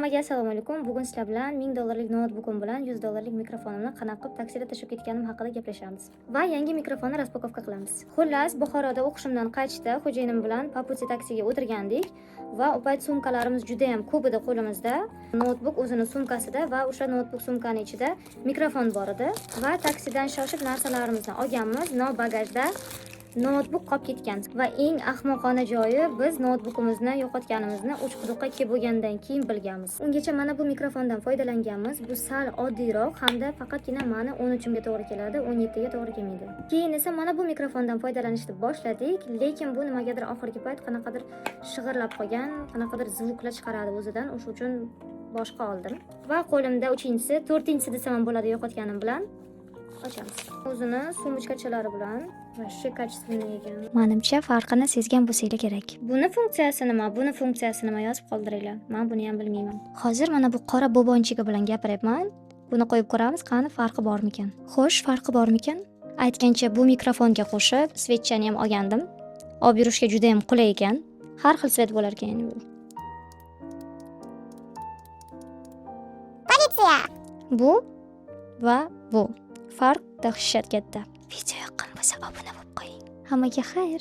Hammaga assalomu alaykum. Bugun sizlar bilan $1000 noutbukim bilan $100 mikrofonimni qanaqa qilib taksida tashib ketganim haqida gaplashamiz va yangi mikrofonni raspakovka qilamiz. Xullas, Buxoroda o'qishimdan qaytishda xo'jayinim bilan Paputi taksiga o'tirgandik va u payt sumkalarimiz juda ham ko'p edi qo'limizda. Noutbuk o'zini sumkasida va o'sha noutbuk sumkaning ichida mikrofon bor edi va taksidan shoshib narsalarimizni olganmiz. Bagajda noutbuk qolib ketgan va eng ahmoqona joyi biz noutbukimizni yo'qotganimizni uch-quduqqa kelib bo'lgandan keyin bilganmiz. Ungacha mana bu mikrofondan foydalanganmiz. Bu sal oddiyroq hamda faqatgina meni 13 ga to'g'ri keladi, 17 ga to'g'ri kelmaydi. Keyin esa mana bu mikrofondan foydalanishni boshladik, lekin bu nimagadir oxirgi payt qanaqadir shig'irlab qolgan, qanaqadir zvuklar chiqaradi o'zidan. O'sha uchun boshqa oldim va qo'limda 3-inchisi, 4-inchisi desam ham bo'ladi yo'qotganim bilan ochamiz. O'zini sumочкachalari bilan vashshe kачественный ekan. Menimcha farqini sezgan bo'lsangiz kerak. Buni funksiyasi nima, buni funksiyasi nima yozib qoldiringlar. Men buni ham bilmayman. Hozir mana bu qora bobonchiga bilan gapiryapman. Buni qo'yib ko'ramiz, qani farqi bormikan. Xo'sh, farqi bormikan? Aytgancha bu mikrofonga qo'shib svetchani ham olgandim. Olib yurishga juda ham qulay ekan. Har xil svet bo'lar ekan bu. Politsiya. Bu va bu. Farq dahshat katta. Video yoqqan bo'lsa obuna bo'lib qo'ying. Hammaga xayr.